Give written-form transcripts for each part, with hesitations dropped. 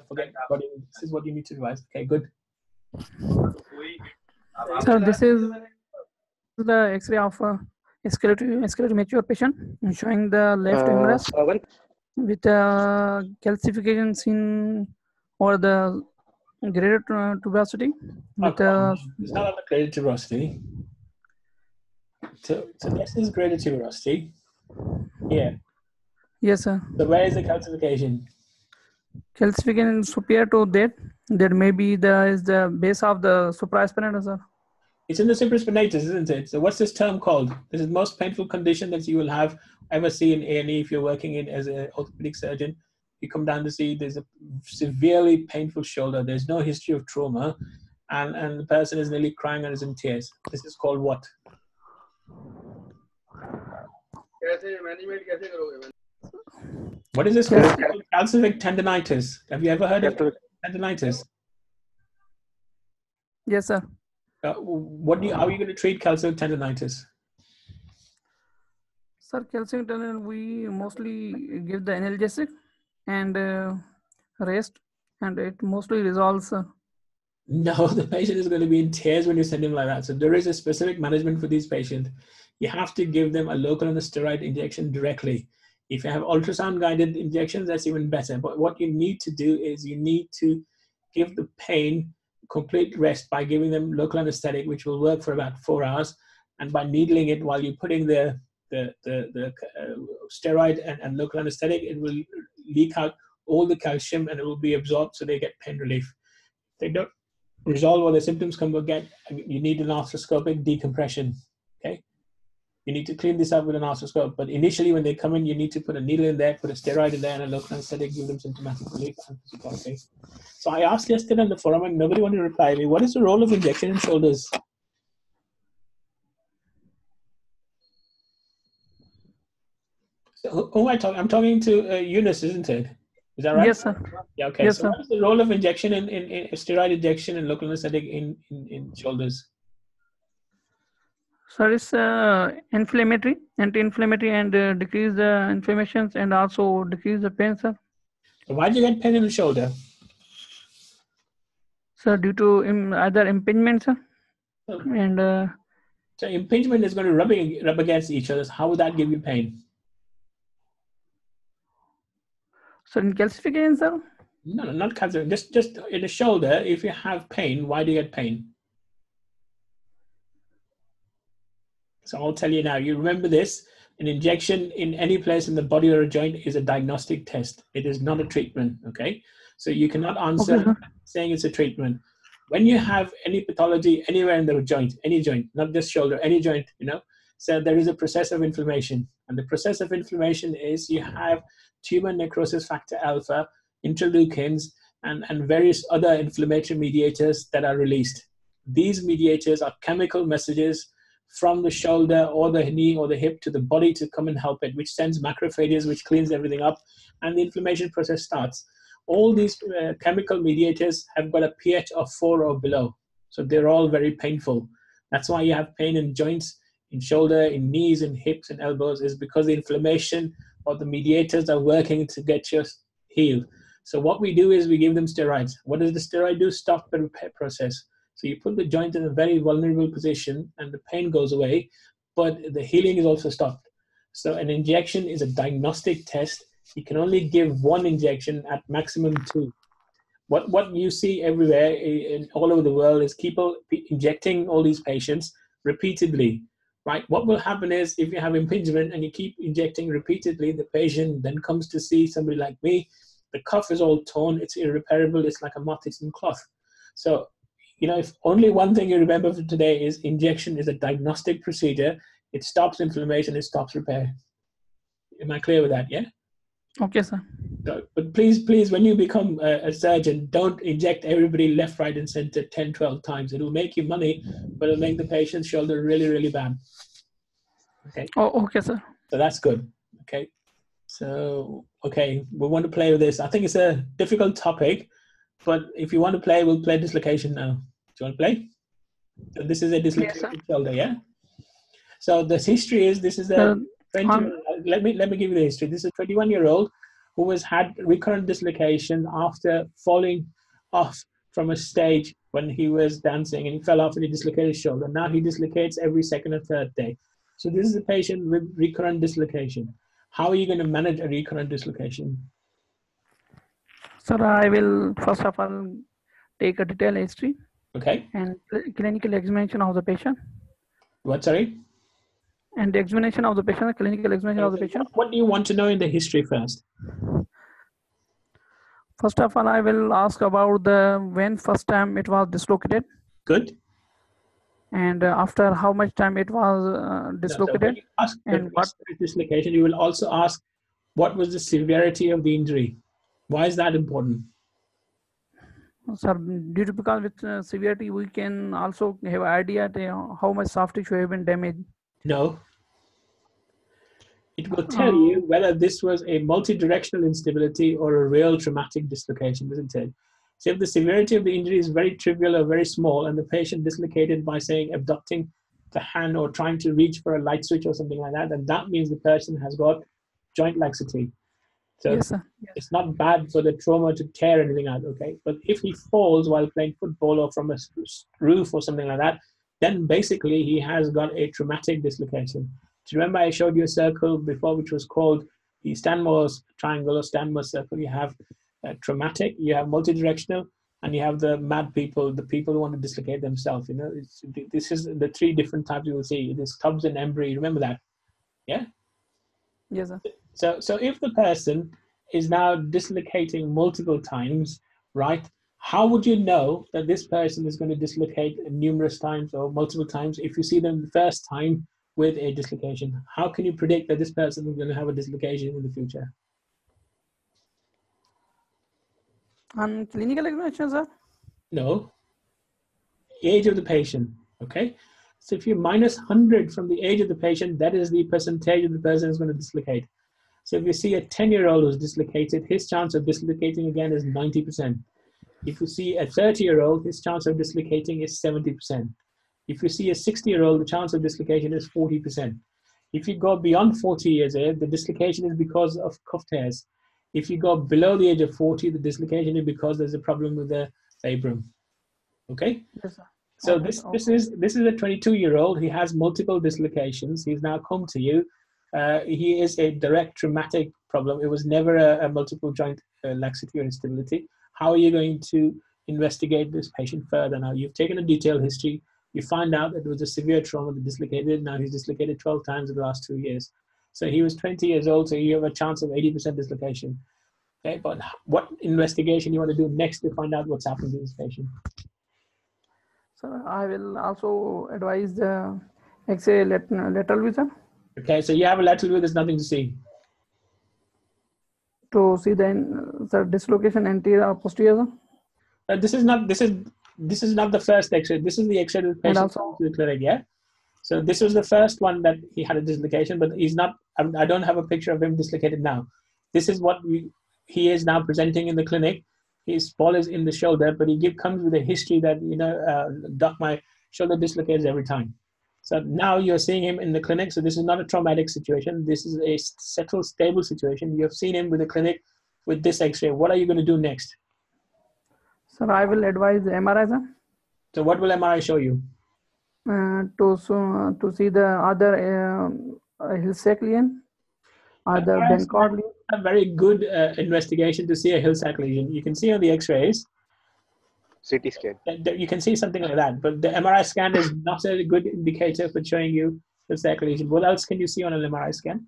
forget what this is what you need to revise. Okay, good. So this is the X-ray of mature patient showing the left humerus with calcification seen over the graded tuberosity. With it's not on the graded tuberosity. So this is graded tuberosity. Yeah. Yes, sir. So where is the calcification? Calcification superior to that. That may be is the base of the supraspinatus, sir. It's in the supraspinatus, isn't it? So what's this term called? This is the most painful condition that you will have ever see in A&E if you're working in as an orthopedic surgeon. You come down to see there's a severely painful shoulder. There's no history of trauma, and the person is nearly crying and is in tears. This is called what? What is this called? Calcific tendinitis. Have you ever heard of tendinitis? Yes, sir. How are you going to treat calcific tendinitis? Sir, calcific tendinitis, we mostly give the analgesic and rest, and it mostly resolves. No, the patient is going to be in tears when you send him like that. So there is a specific management for these patients. You have to give them a local steroid injection directly. If you have ultrasound guided injections, that's even better. But what you need to do is you need to give the pain complete rest by giving them local anesthetic, which will work for about 4 hours, and by needling it while you're putting the steroid and local anesthetic, it will leak out all the calcium and it will be absorbed, so they get pain relief. If they don't resolve or the symptoms come again, you need an arthroscopic decompression. Okay, you need to clean this up with an arthroscope, but initially when they come in, you need to put a needle in there, put a steroid in there, and a local anesthetic, give them symptomatic relief. Okay. So I asked yesterday on the forum and nobody wanted to reply to me. What is the role of injection in shoulders? So who am I talking? I'm talking to Eunice, isn't it? Is that right? Yes, sir. Yeah. Okay. Yes, so sir. what is the role of injection in steroid injection and local anesthetic in shoulders? So it's inflammatory, anti-inflammatory, and decrease the inflammations and also decrease the pain, sir. So why do you get pain in the shoulder? So due to either impingement, sir, and so impingement is going to rub against each other. So how would that give you pain? So in calcification, sir? No, not calcification. Just in the shoulder. If you have pain, why do you get pain? So I'll tell you now. You remember this: an injection in any place in the body or a joint is a diagnostic test. It is not a treatment. Okay, so you cannot answer saying it's a treatment. When you have any pathology anywhere in the joint, any joint, not just shoulder, any joint, so there is a process of inflammation. And the process of inflammation is you have tumor necrosis factor alpha, interleukins, and various other inflammatory mediators that are released. These mediators are chemical messages from the shoulder or the knee or the hip to the body to come and help it, which sends macrophages, which cleans everything up, and the inflammation process starts. All these chemical mediators have got a pH of 4 or below. So they're all very painful. That's why you have pain in joints, in shoulder, in knees, in hips, and elbows, is because the inflammation or the mediators are working to get you healed. So what we do is we give them steroids. What does the steroid do? Stop the repair process. So you put the joint in a very vulnerable position and the pain goes away, but the healing is also stopped. So an injection is a diagnostic test. You can only give one injection at maximum 2. What you see everywhere in all over the world is people injecting all these patients repeatedly, right? What will happen is if you have impingement and you keep injecting repeatedly, the patient then comes to see somebody like me. The cuff is all torn. It's irreparable. It's like a moth-eaten cloth. So, if only one thing you remember from today is injection is a diagnostic procedure. It stops inflammation. It stops repair. Am I clear with that? Yeah? Okay, sir. So, but please, when you become a surgeon, don't inject everybody left, right, and center 10, 12 times. It'll make you money, but it'll make the patient's shoulder really, really bad. Okay. Oh, okay, sir. So that's good. Okay. So, okay, we want to play with this. I think it's a difficult topic, but if you want to play, we'll play dislocation now. Do you want to play? So this is a dislocated shoulder, yeah? So the history is, this is a... let me give you the history. This is a 21-year-old who has had recurrent dislocation after falling off from a stage when he was dancing and he fell off and he dislocated his shoulder. Now he dislocates every second or third day. So this is a patient with recurrent dislocation. How are you going to manage a recurrent dislocation? Sir, I will first of all take a detailed history. Okay. And clinical examination of the patient. What, sorry? And the examination of the patient, clinical examination of the patient. What do you want to know in the history first? First of all, I will ask about the when first time it was dislocated. Good. And after how much time it was dislocated. No, so and what dislocation, you will also ask what was the severity of the injury. Why is that important? Sir, because with severity, we can also have an idea how much soft tissue have been damaged. No. It will tell you whether this was a multi-directional instability or a real traumatic dislocation, doesn't it? So if the severity of the injury is very trivial or very small and the patient dislocated by, saying, abducting the hand or trying to reach for a light switch or something like that, then that means the person has got joint laxity. So yes, sir. Yes. It's not bad for the trauma to tear anything out, okay? But if he falls while playing football or from a roof or something like that, then basically he has got a traumatic dislocation. Do you remember I showed you a circle before which was called the Stanmore's triangle or Stanmore's circle? You have traumatic, you have multidirectional, and you have the mad people, the people who want to dislocate themselves. You know, this is the three different types you will see. It is Tubbs and Embry. Remember that? Yeah? Yes, sir. So if the person is now dislocating multiple times, right, how would you know that this person is going to dislocate numerous times or multiple times if you see them the first time with a dislocation? How can you predict that this person is going to have a dislocation in the future? On clinical examination, sir? No. Age of the patient, okay? So if you minus 100 from the age of the patient, that is the percentage of the person is going to dislocate. So if you see a 10-year-old who's dislocated, his chance of dislocating again is 90%. If you see a 30-year-old, his chance of dislocating is 70%. If you see a 60-year-old, the chance of dislocation is 40%. If you go beyond 40 years old, the dislocation is because of cuff tears. If you go below the age of 40, the dislocation is because there's a problem with the labrum. Okay? Yes, sir. So this is a 22-year-old. He has multiple dislocations. He's now come to you. He is a direct traumatic problem. It was never a multiple joint laxity or instability. How are you going to investigate this patient further? Now, you've taken a detailed history. You find out that it was a severe trauma that dislocated. Now he's dislocated 12 times in the last 2 years. So he was 20 years old, so you have a chance of 80% dislocation. Okay, but what investigation you want to do next to find out what's happened to this patient? So I will also advise the X-ray lateral vision. Okay, so you have a lateral view, there's nothing to see. To see the dislocation anterior or posterior. This is not the first X-ray. This is the X-ray of the patient also to the clinic, yeah? So this was the first one that he had a dislocation, but he's not, I don't have a picture of him dislocated now. This is what he is now presenting in the clinic. His ball is in the shoulder, but he comes with a history that, doc, my shoulder dislocates every time. So now you're seeing him in the clinic. So this is not a traumatic situation. This is a settled, stable situation. You have seen him with the clinic with this X-ray. What are you going to do next? Sir, I will advise the MRI, sir. So what will MRI show you? To see the other Hill-Sachs lesion, other Bencord lesion. A very good investigation to see a Hill-Sachs lesion. You can see on the X-rays. CT scan. You can see something like that, but the MRI scan is not a good indicator for showing you Hill-Sachs lesion. What else can you see on an MRI scan?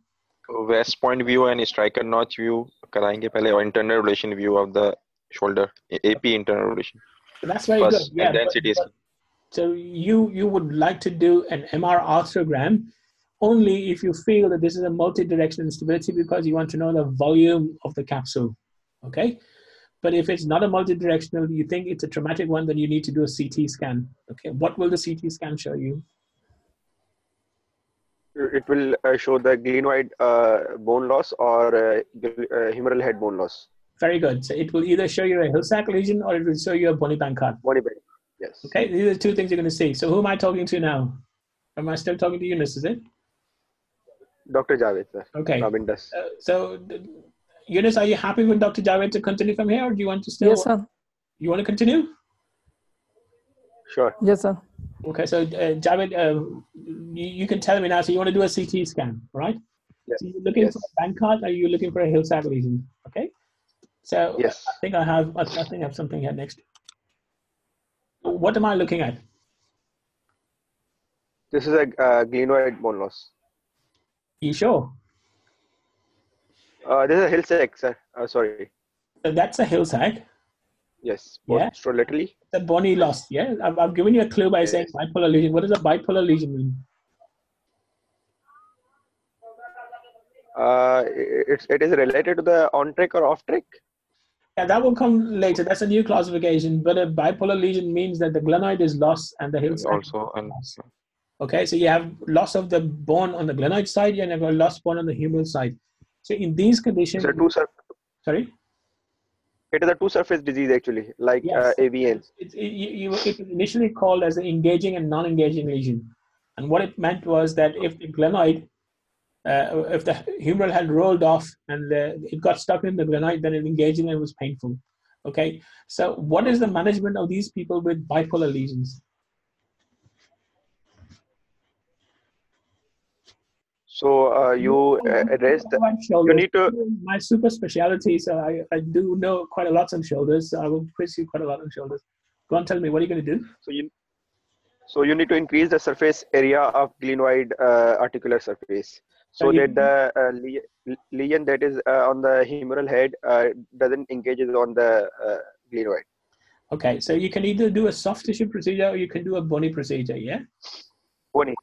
West point view and striker notch view कराएंगे पहले और internal relation view of the shoulder, AP internal relation. So that's very good. Yeah. And then CT scan. So you would like to do an MR arthrogram only if you feel that this is a multi-directional instability because you want to know the volume of the capsule, okay? But if it's not a multi-directional, you think it's a traumatic one, then you need to do a CT scan, okay? What will the CT scan show you? It will show the glenoid bone loss or humeral head bone loss. Very good. So it will either show you a Hill-Sachs lesion or it will show you a Boni-Bankart. Boni-Bankart, yes. Okay, these are the two things you're going to see. So who am I talking to now? Am I still talking to Yunus, is it? Dr. Javed, sir. Okay. Robin does. So Yunus, are you happy with Dr. Javed to continue from here, or do you want to still? Yes, sir. You want to continue? Sure. Yes, sir. Okay, so Javed, you can tell me now. So you want to do a CT scan, right? Yes. So you're looking for a Bankart, or are you looking for a Hill-Sachs lesion? Okay. So Yes. I think I have something here next. What am I looking at? This is a glenoid bone loss. You sure? This is a Hill-Sachs, sir. Sorry. So that's a Hill-Sachs. Yes. Yeah. Posterolaterally. The bony loss. Yeah. I've given you a clue by saying bipolar lesion. What does a bipolar lesion mean? It is related to the on-track or off-track. Yeah, that will come later. That's a new classification. But a bipolar lesion means that the glenoid is lost and the Hill-Sachs Also, and lost. Okay, so you have loss of the bone on the glenoid side, you have a lost bone on the humeral side. So in these conditions, sorry? It is a two-surface disease actually, like Yes. AVN. It was initially called as an engaging and non-engaging lesion. And what it meant was that if the glenoid, if the humeral had rolled off and it got stuck in the glenoid, then it engaged and it was painful. Okay, so what is the management of these people with bipolar lesions? So you address you need to. My super specialty, so I do know quite a lot on shoulders. So I will quiz you quite a lot on shoulders. Go on, tell me, what are you going to do? So you need to increase the surface area of glenoid articular surface, so that the lesion that is on the humeral head doesn't engage on the glenoid. Okay, so you can either do a soft tissue procedure or you can do a bony procedure, yeah? Bony.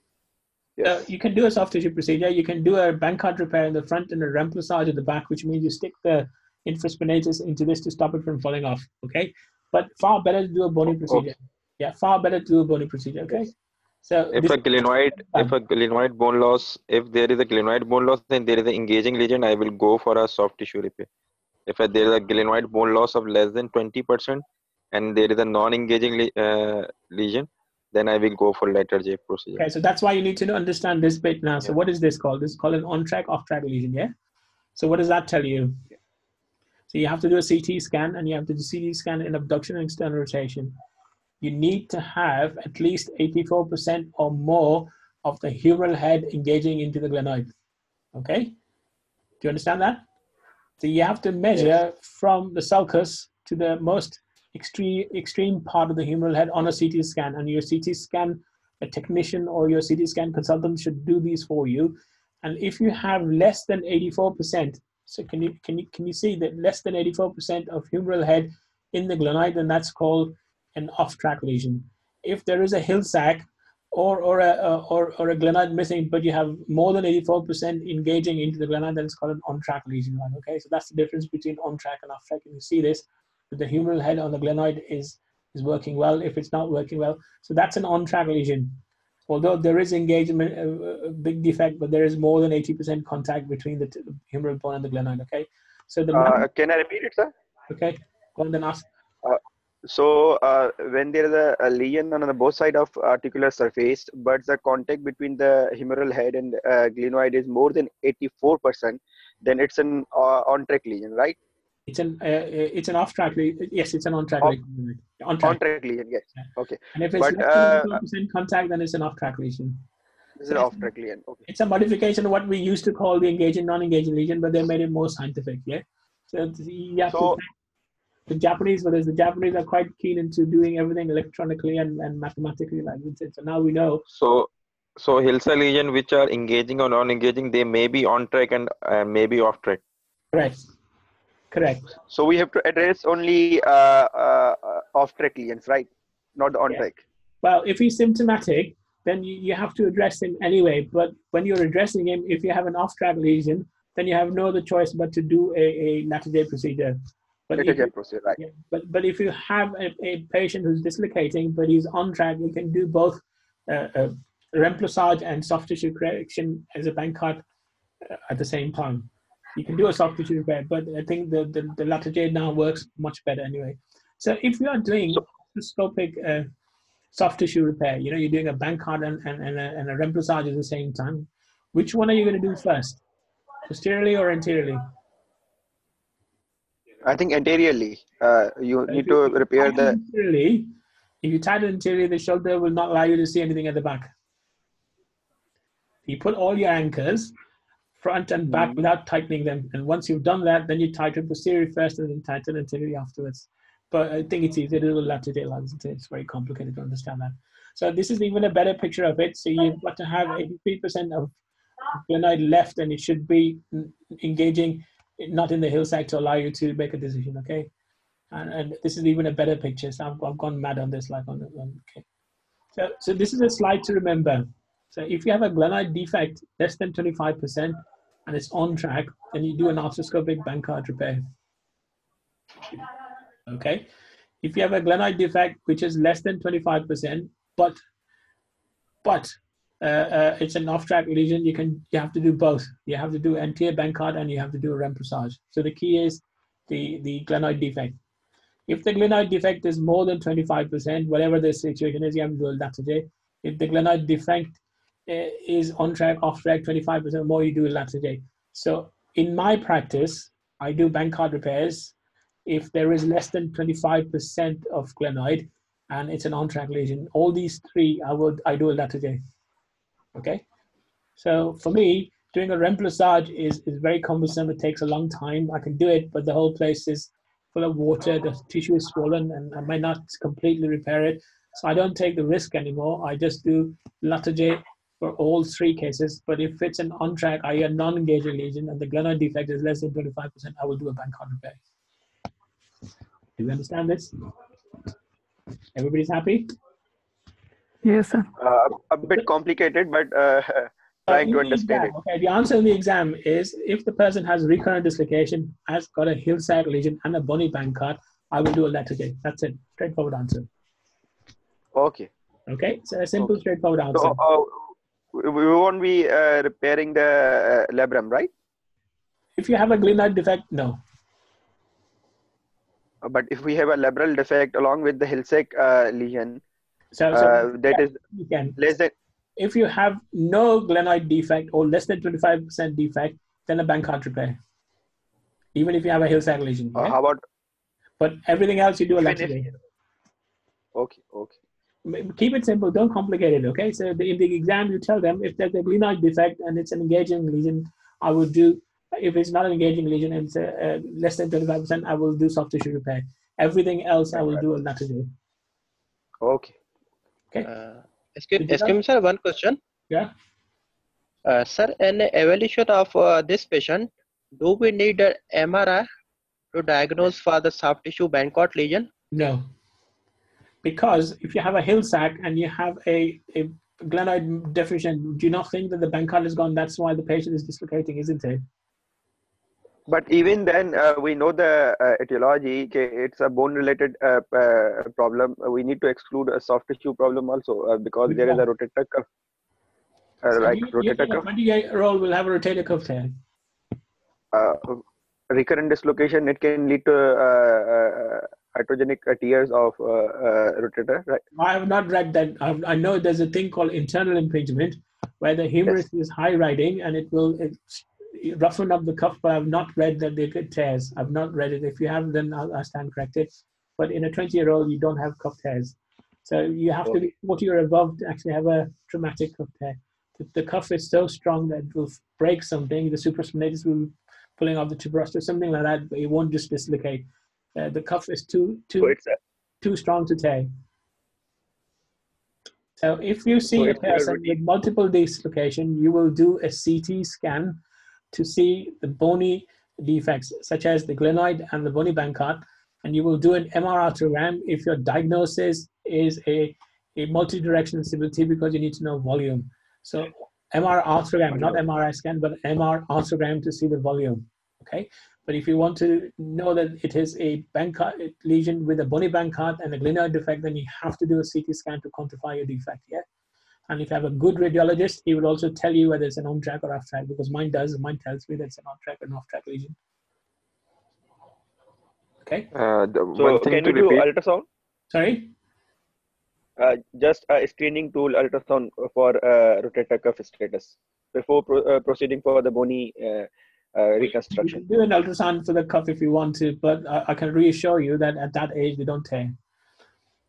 Yes. You can do a soft tissue procedure. You can do a Bankart repair in the front and a remplissage at the back, which means you stick the infraspinatus into this to stop it from falling off. Okay, but far better to do a bony procedure. Okay. Yeah, far better to do a bony procedure. Okay, so if a glenoid bone loss, if there is a glenoid bone loss, then there is an engaging lesion, I will go for a soft tissue repair. If there is a glenoid bone loss of less than 20% and there is a non-engaging lesion, then I will go for letter J procedure. Okay, so that's why you need to understand this bit now. So what is this called? This is called an on-track, off-track lesion, yeah? So what does that tell you? So you have to do a CT scan, and you have to do CT scan in abduction and external rotation. You need to have at least 84% or more of the humeral head engaging into the glenoid. Okay? Do you understand that? So you have to measure from the sulcus to the most extreme part of the humeral head on a CT scan, and your CT scan technician or your CT scan consultant should do these for you. And if you have less than 84%, so can you see that less than 84% of humeral head in the glenoid, then that's called an off-track lesion. If there is a Hill-Sachs or a glenoid missing, but you have more than 84% engaging into the glenoid, then it's called an on-track lesion. Okay, so that's the difference between on-track and off-track. And you see this. The humeral head on the glenoid is working well. If it's not working well, so that's an on-track lesion. Although there is engagement, a big defect, but there is more than 80% contact between the humeral bone and the glenoid. Okay, so can I repeat it, sir? Okay, go on then ask. So when there is a lesion on the both side of articular surface, but the contact between the humeral head and glenoid is more than 84%, then it's an on-track lesion, right? It's an off-track lesion. Yes, it's an on-track lesion. On-track lesion, yes. Yeah. Okay. And if it's less than 84% contact, then it's an off-track lesion. This is an off-track lesion. Okay. It's a modification of what we used to call the engaging, non-engaging lesion, but they made it more scientific. Yeah. So you have to the Japanese, because the Japanese are quite keen into doing everything electronically and mathematically, like we said. So now we know. So Hill-Sachs lesion which are engaging or non-engaging, they may be on-track and may be off-track. Correct. So we have to address only off-track lesions, right? Not the on-track. Yeah. Well, if he's symptomatic, then you have to address him anyway. But when you're addressing him, if you have an off-track lesion, then you have no other choice but to do a latter J procedure. But if you have a patient who's dislocating, but he's on track, you can do both remplissage and soft tissue correction as a Bankart at the same time. You can do a soft tissue repair, but I think the latter J now works much better anyway. So if you are doing arthroscopic soft tissue repair, you're doing a Bankart and a remplissage at the same time, which one are you going to do first? Posteriorly or anteriorly? I think anteriorly, you need If you to repair tie it the. anteriorly, if you tie it anteriorly, the shoulder will not allow you to see anything at the back. You put all your anchors front and back without tightening them. And once you've done that, then you tighten posterior first and then tighten anterior afterwards. But I think it's easier to do lateral isn't it? It's very complicated to understand that. So this is even a better picture of it. So you've got to have 83% of glenoid left, and it should be engaging not in the hill side to allow you to make a decision, okay? And this is even a better picture. So I've gone mad on this, like okay. So this is a slide to remember. So if you have a glenoid defect less than 25% and it's on track, then you do an arthroscopic Bankart repair. Okay. If you have a glenoid defect which is less than 25%, but it's an off-track lesion, you have to do both. You have to do anterior Bankart and you have to do a remplissage. So the key is the glenoid defect. If the glenoid defect is more than 25%, whatever the situation is, you have to do a lateral. If the glenoid defect is on track, off track, 25% more, you do a lateral. So in my practice, I do Bankart repairs if there is less than 25% of glenoid and it's an on-track lesion. All these three, I do a lateral. Okay. So for me, doing a remplissage is very cumbersome. It takes a long time. I can do it, but the whole place is full of water. The tissue is swollen, and I might not completely repair it. So I don't take the risk anymore. I just do lateral for all three cases. But if it's an on-track, i.e. a non-engaging lesion, and the glenoid defect is less than 25%, I will do a Bankart repair. Do you understand this? Everybody's happy? Yes, sir. A bit complicated, but trying to understand it. Okay, the answer in the exam is if the person has recurrent dislocation, has got a hill sag lesion and a bony Bankart, I will do a lateral. That's it. Straightforward answer. Okay. Okay, so a simple, straightforward answer. So we won't be repairing the labrum, right? If you have a glenoid defect, no. But if we have a labral defect along with the Hill-Sachs lesion, So that is you can. less than. If you have no glenoid defect or less than 25% defect, then a Bankart repair. Even if you have a hill sag lesion. Yeah? How about? But everything else you do a lateral. Okay. Keep it simple. Don't complicate it. Okay. So in the exam, you tell them if there's a glenoid defect and it's an engaging lesion, I will do. If it's not an engaging lesion and it's less than 25%, I will do soft tissue repair. Everything else, I will do a lateral. Okay. Excuse me, sir, one question. Yeah. Sir, in evaluation of this patient, do we need an MRI to diagnose for the soft tissue Bankart lesion? No. Because if you have a hill sag and you have a glenoid deficient, do you not think that the Bankart is gone? That's why the patient is dislocating, isn't it? But even then, we know the etiology. It's a bone-related problem. We need to exclude a soft tissue problem also because there is a rotator cuff. Rotator cuff. 28-year-old will have a rotator cuff tear. Recurrent dislocation. It can lead to iatrogenic tears of rotator. Right. I have not read that. I know there's a thing called internal impingement where the humerus is high riding and it will roughen up the cuff, but I've not read that they get tears. I've not read it. If you have, then I'll stand corrected. But in a 20-year-old, you don't have cuff tears. So you have to be 40 or above to actually have a traumatic cuff tear. The cuff is so strong that it will break something. The supraspinatus will be pulling off the tuberosity, something like that, but it won't just dislocate. The cuff is too strong to tear. So if you see a person with multiple dislocation, you will do a CT scan to see the bony defects, such as the glenoid and the bony Bankart, and you will do an MR arthrogram if your diagnosis is a multi-directional stability because you need to know volume. So MR arthrogram, not MRI scan, but MR arthrogram to see the volume, okay? But if you want to know that it is a Bankart lesion with a bony Bankart and a glenoid defect, then you have to do a CT scan to quantify your defect, yeah? And if you have a good radiologist, he will also tell you whether it's an on-track or off-track, because mine does. Mine tells me that it's an on-track or an off-track lesion. Okay. So can we do ultrasound? Sorry? Just a screening tool ultrasound for rotator cuff status before proceeding for the bony You reconstruction. can do an ultrasound for the cuff if you want to, but I can reassure you that at that age they don't tear.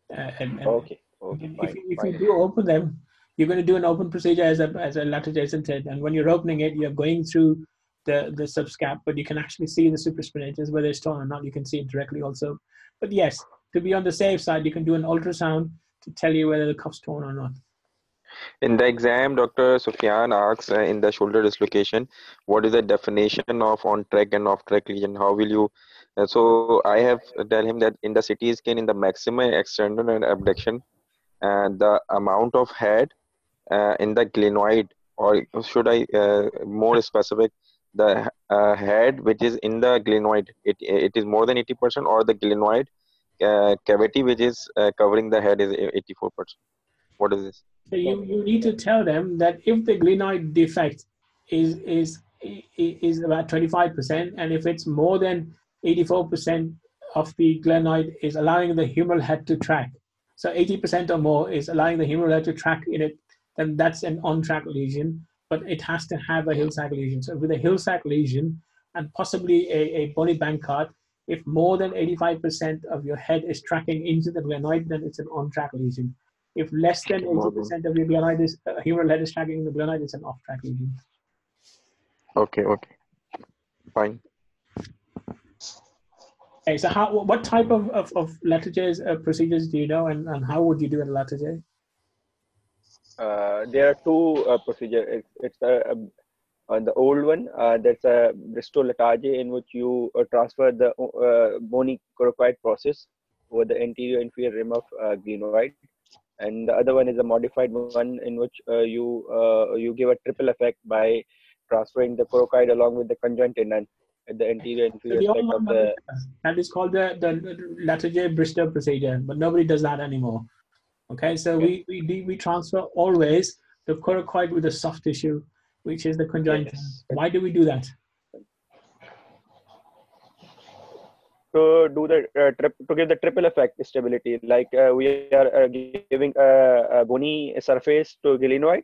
And Okay, if you do open them, you're going to do an open procedure as a lateral adjacent TED, and when you're opening it, you're going through the subscap, but you can actually see the supraspinatus, whether it's torn or not. You can see it directly also. But yes, to be on the safe side, you can do an ultrasound to tell you whether the cuff's torn or not. In the exam, Dr. Sufyan asks in the shoulder dislocation, what is the definition of on-track and off-track lesion? How will you? So I have tell him that in the CT scan, in the maximum external and abduction, the amount of head in the glenoid, or should I more specific, the head which is in the glenoid, it is more than 80%, or the glenoid cavity which is covering the head is 84%. What is this? So you need to tell them that if the glenoid defect is about 25%, and if it's more than 84% of the glenoid is allowing the humeral head to track, so 80% or more is allowing the humeral head to track in it, then that's an on-track lesion, but it has to have a Hill-Sachs lesion. So with a Hill-Sachs lesion and possibly a bony Bankart, if more than 85% of your head is tracking into the glenoid, then it's an on-track lesion. If less than 80% of your glenoid is humeral head is tracking in the glenoid, it's an off-track lesion. Okay, fine. Okay, so what type of Latarjet's procedures do you know, and how would you do a Latarjet? There are two procedures. It's the old one, that's a Bristol Latarjet, in which you transfer the bony coracoid process over the anterior inferior rim of glenoid, and the other one is a modified one in which you give a triple effect by transferring the coracoid along with the conjoint tendon at the anterior inferior aspect of the. That is called the Latarjet Bristol procedure, but nobody does that anymore. Okay, so Yes. we transfer always the coracoid with the soft tissue, which is the conjoint. Yes. Why do we do that? To do the to give the triple effect stability, like we are giving a bony surface to glenoid,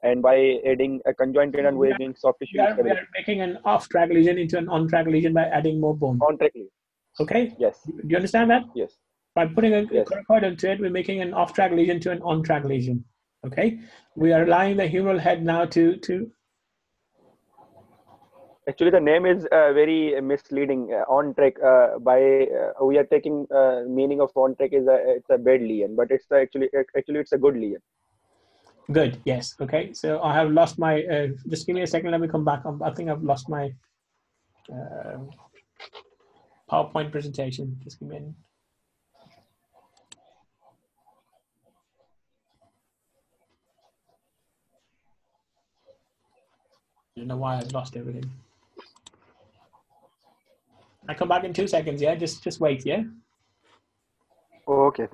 and by adding a conjoint tendon, we're giving soft tissue We are stability. making an off-track lesion into an on-track lesion by adding more bone. On-track lesion. Okay. Yes. Do you understand that? Yes. By putting a Yes. coracoid into it, we're making an off-track lesion to an on-track lesion. Okay. We are allowing the humeral head now to. Actually, the name is very misleading. On track, we are taking meaning of on track is it's a bad lesion, but it's actually it's a good lesion. Good. Yes. Okay. So I have lost my. Just give me a second. Let me come back. I think I've lost my PowerPoint presentation. Just give me a minute. I don't know why I've lost everything. I come back in 2 seconds. Yeah. Just wait. Yeah. Okay.